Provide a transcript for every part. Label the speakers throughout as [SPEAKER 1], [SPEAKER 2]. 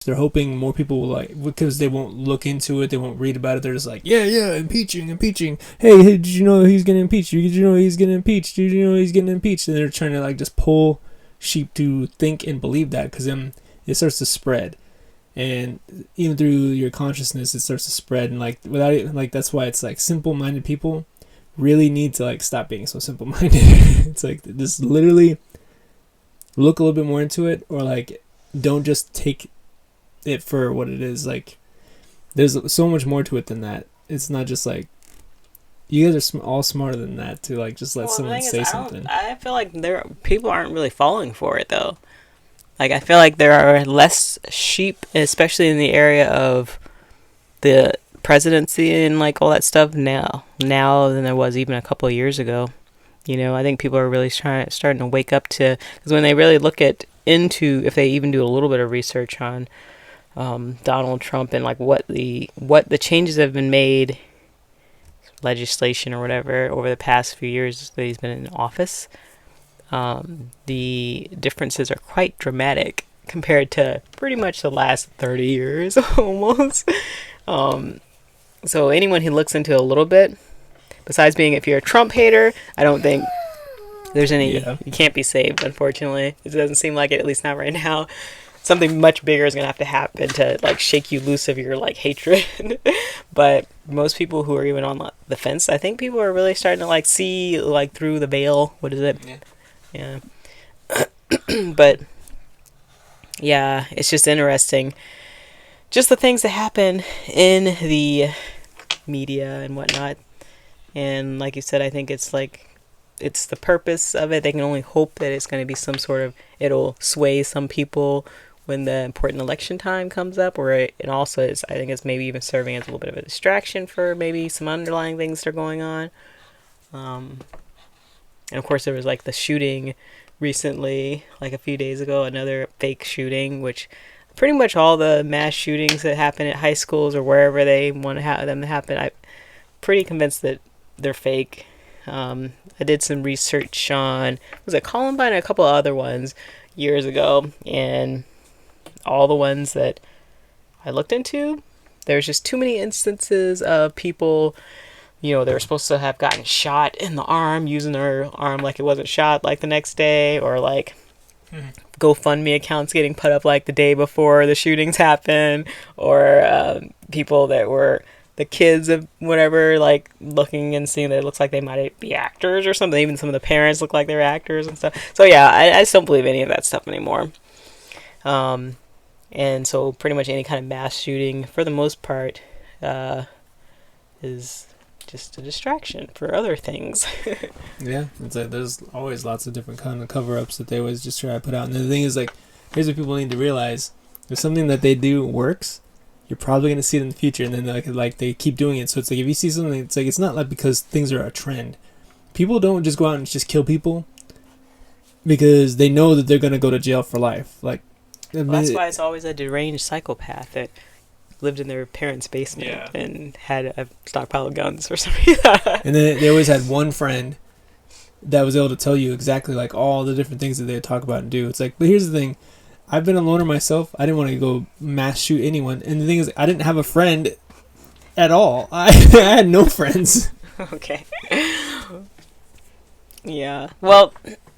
[SPEAKER 1] They're hoping more people will because they won't look into it, they won't read about it. They're just like, yeah, impeaching. Hey, did you know he's getting impeached? Did you know he's getting impeached? Did you know he's getting impeached? And they're trying to just pull sheep to think and believe that, because then it starts to spread, and even through your consciousness, it starts to spread. And without it, that's why it's simple-minded people really need to stop being so simple-minded. It's just literally look a little bit more into it, or don't just take it for what it is. There's so much more to it than that. It's not just you guys are all smarter than that to just let someone say something.
[SPEAKER 2] I feel like people aren't really falling for it though. I feel like there are less sheep, especially in the area of the presidency and all that stuff now than there was even a couple of years ago. I think people are really starting to wake up to, because when they really look into, if they even do a little bit of research on Donald Trump and what the changes have been made, legislation or whatever, over the past few years that he's been in office, the differences are quite dramatic compared to pretty much the last 30 years almost. So anyone who looks into a little bit, besides being, if you're a Trump hater, I don't think there's any, you can't be saved, unfortunately. It doesn't seem like it, at least not right now. Something much bigger is going to have to happen to shake you loose of your hatred. But most people who are even on the fence, I think people are really starting to see through the veil. What is it? Yeah. But yeah, it's just interesting. Just the things that happen in the media and whatnot. And like you said, I think it's it's the purpose of it. They can only hope that it's going to be some sort of, it'll sway some people when the important election time comes up, or it also is, I think it's maybe even serving as a little bit of a distraction for maybe some underlying things that are going on. And of course there was the shooting recently, a few days ago, another fake shooting, which pretty much all the mass shootings that happen at high schools or wherever they want to have them to happen, I'm pretty convinced that they're fake. I did some research on, was it Columbine and a couple of other ones years ago, and all the ones that I looked into, there's just too many instances of people, they were supposed to have gotten shot in the arm, using their arm like it wasn't shot the next day, or GoFundMe accounts getting put up the day before the shootings happen, or people that were the kids of whatever, looking and seeing that it looks like they might be actors or something. Even some of the parents look like they're actors and stuff. So yeah, I just don't believe any of that stuff anymore. And so pretty much any kind of mass shooting, for the most part, is just a distraction for other things.
[SPEAKER 1] Yeah, it's there's always lots of different kind of cover-ups that they always just try to put out. And the thing is, here's what people need to realize: if something that they do works, you're probably going to see it in the future. And then they keep doing it. So it's if you see something, it's not because things are a trend. People don't just go out and just kill people because they know that they're going to go to jail for life.
[SPEAKER 2] That's why it's always a deranged psychopath that lived in their parents' basement and had a stockpile of guns or something.
[SPEAKER 1] And then they always had one friend that was able to tell you exactly all the different things that they would talk about and do. It's but here's the thing: I've been a loner myself. I didn't want to go mass shoot anyone, and the thing is, I didn't have a friend at all. I had no friends.
[SPEAKER 2] Okay. Yeah. Well,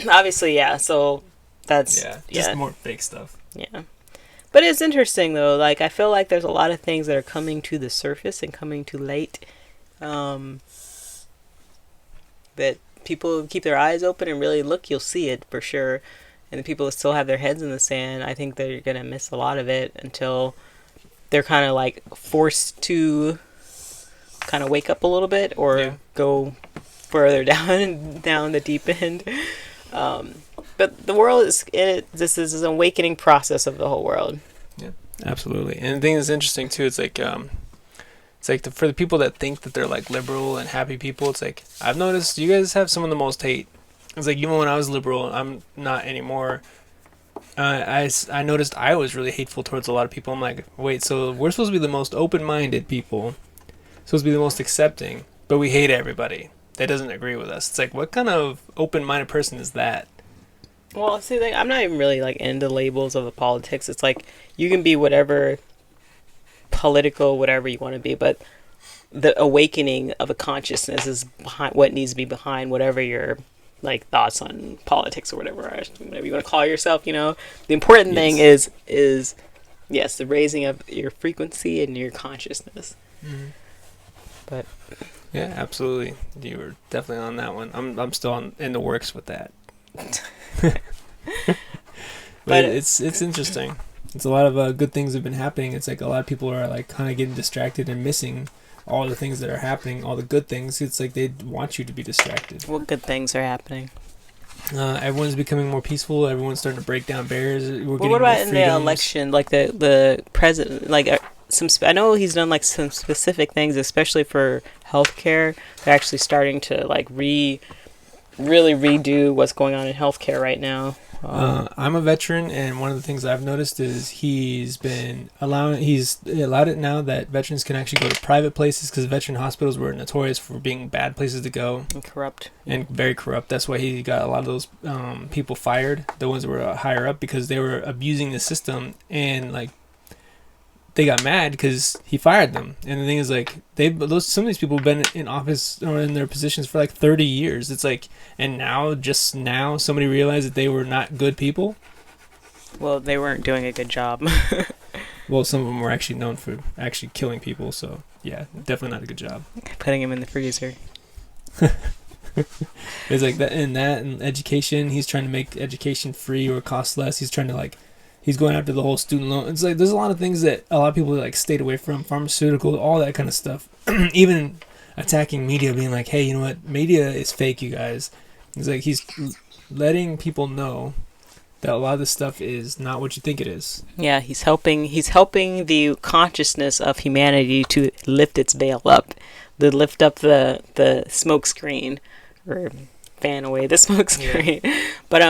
[SPEAKER 2] obviously, yeah. So that's
[SPEAKER 1] just more fake stuff.
[SPEAKER 2] Yeah. But it's interesting though. I feel like there's a lot of things that are coming to the surface and coming to light. That people keep their eyes open and really look, you'll see it for sure. And the people that still have their heads in the sand, I think they're gonna miss a lot of it until they're kind of forced to kind of wake up a little bit or go further down the deep end. But the world this is an awakening process of the whole world.
[SPEAKER 1] Yeah, absolutely. And the thing that's interesting too, it's for the people that think that they're liberal and happy people, it's I've noticed you guys have some of the most hate. It's even when I was liberal, I'm not anymore. I noticed I was really hateful towards a lot of people. I'm wait, so we're supposed to be the most open-minded people, supposed to be the most accepting, but we hate everybody that doesn't agree with us. It's what kind of open-minded person is that?
[SPEAKER 2] Well, see, like, I'm not even really like into labels of the politics. It's like you can be whatever political, whatever you want to be, but the awakening of a consciousness is behind what needs to be behind whatever your like thoughts on politics or whatever you want to call yourself. The important thing
[SPEAKER 1] Yes.
[SPEAKER 2] is yes, the raising of your frequency and your consciousness.
[SPEAKER 1] Hmm.
[SPEAKER 2] But
[SPEAKER 1] Yeah, absolutely. You were definitely on that one. I'm still in the works with that. But
[SPEAKER 2] But
[SPEAKER 1] it's interesting. It's a lot of good things have been happening. It's like a lot of people are like kind of getting distracted and missing all the things that are happening, all the good things. It's like they want you to be distracted.
[SPEAKER 2] what good things are happening?
[SPEAKER 1] Everyone's becoming more peaceful. Everyone's starting to break down barriers. We're
[SPEAKER 2] Well,
[SPEAKER 1] getting
[SPEAKER 2] what
[SPEAKER 1] more
[SPEAKER 2] about in the
[SPEAKER 1] freedoms.
[SPEAKER 2] election? Like the president, like I know he's done like some specific things, especially for healthcare. They're actually starting to like really redo what's going on in healthcare right now.
[SPEAKER 1] I'm a veteran, and one of the things I've noticed is he's allowed it now that veterans can actually go to private places because veteran hospitals were notorious for being bad places to go
[SPEAKER 2] And corrupt.
[SPEAKER 1] and very corrupt. That's why he got a lot of those people fired, the ones that were higher up, because they were abusing the system, and like they got mad because he fired them. And the thing is, like, some of these people have been in office or in their positions for like 30 years. It's like, and just now somebody realized that they were not good people.
[SPEAKER 2] Well, they weren't doing a good job.
[SPEAKER 1] Well, some of them were actually known for actually killing people. So yeah, definitely not a good job.
[SPEAKER 2] Putting him in the freezer.
[SPEAKER 1] It's like and education. He's trying to make education free or cost less. He's trying to like, he's going after the whole student loan. It's like there's a lot of things that a lot of people like stayed away from, pharmaceuticals, all that kind of stuff. Even attacking media, being like, hey, you know what, media is fake, you guys. It's like he's letting people know that a lot of this stuff is not what you think it is.
[SPEAKER 2] Yeah, he's helping the consciousness of humanity to lift its veil up, to lift up the smoke screen, or fan away the smoke screen. But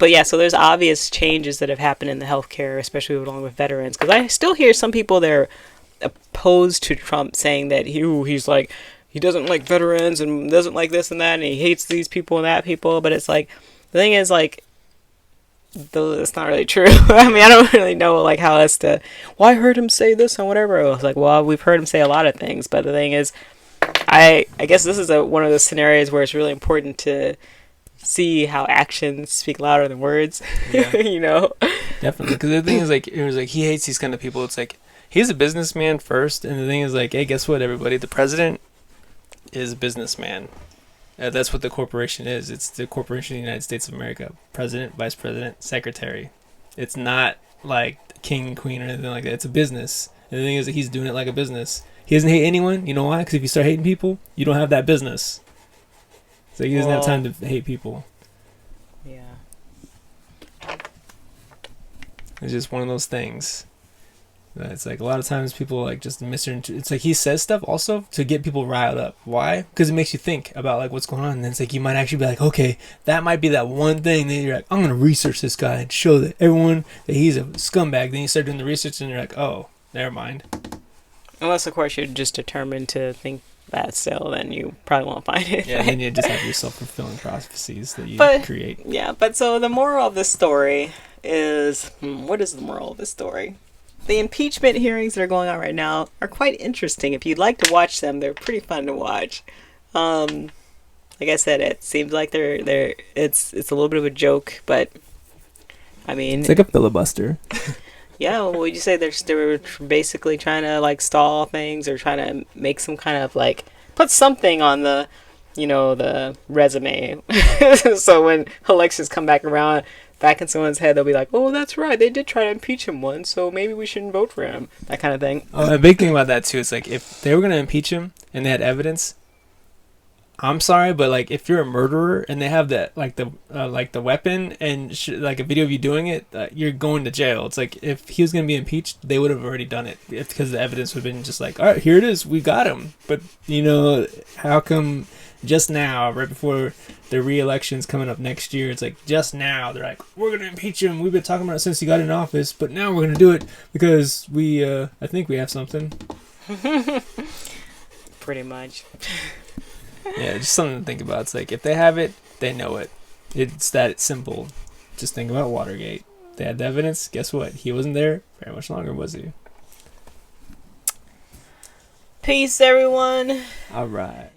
[SPEAKER 2] yeah, so there's obvious changes that have happened in the healthcare, especially along with veterans, because I still hear some people that are opposed to Trump saying that he's like, he doesn't like veterans and doesn't like this and that, and he hates these people and that people. But it's like, the thing is, like, though it's not really true. I mean, I don't really know like how else to. Well, I heard him say this and whatever. I was like, well, we've heard him say a lot of things, but the thing is, I guess this is one of those scenarios where it's really important to see how actions speak louder than words.
[SPEAKER 1] Yeah.
[SPEAKER 2] You know.
[SPEAKER 1] Definitely, because the thing is, like, it was like he hates these kind of people. It's like he's a businessman first, and the thing is, like, hey, guess what, everybody? The president is a businessman. That's what the corporation is. It's the Corporation of the United States of America. President, vice president, secretary. It's not like king, queen, or anything like that. It's a business. And the thing is that he's doing it like a business. He doesn't hate anyone. You know why? Because if you start hating people, you don't have that business. So he doesn't have time to hate people.
[SPEAKER 2] Yeah.
[SPEAKER 1] It's just one of those things. It's like a lot of times people like just it's like he says stuff also to get people riled up. Why? Because it makes you think about like what's going on. And then it's like you might actually be like, okay, that might be that one thing. Then you're like, I'm gonna research this guy and show that everyone that he's a scumbag. Then you start doing the research and you're like, oh, never mind.
[SPEAKER 2] Unless, of course, you're just determined to think that still, then you probably won't find it.
[SPEAKER 1] Yeah, then you just have your self-fulfilling prophecies that you create.
[SPEAKER 2] Yeah, but so the moral of this story is, what is the moral of this story? The impeachment hearings that are going on right now are quite interesting. If you'd like to watch them, they're pretty fun to watch. Like I said, it seems like it's a little bit of a joke, but I mean,
[SPEAKER 1] It's like a filibuster.
[SPEAKER 2] yeah. Well, would you say they're basically trying to like stall things or trying to make some kind of like put something on the, the resume, so when elections come back around, back in someone's head, they'll be like, oh, that's right, they did try to impeach him once, so maybe we shouldn't vote for him. That kind of thing.
[SPEAKER 1] A big thing about that too is like if they were gonna impeach him and they had evidence, I'm sorry, but like if you're a murderer and they have that like the weapon and like a video of you doing it, you're going to jail. It's like if he was gonna be impeached, they would have already done it because the evidence would have been just like, all right, here it is, we got him. But how come just now, right before the re-election's coming up next year, it's like just now they're like, we're gonna impeach him. We've been talking about it since he got in office, but now we're gonna do it because I think we have something.
[SPEAKER 2] Pretty much.
[SPEAKER 1] Yeah, just something to think about. It's like if they have it, they know it. It's that simple. just think about Watergate. They had the evidence. Guess what? He wasn't there very much longer, was he?
[SPEAKER 2] Peace, everyone.
[SPEAKER 1] All right.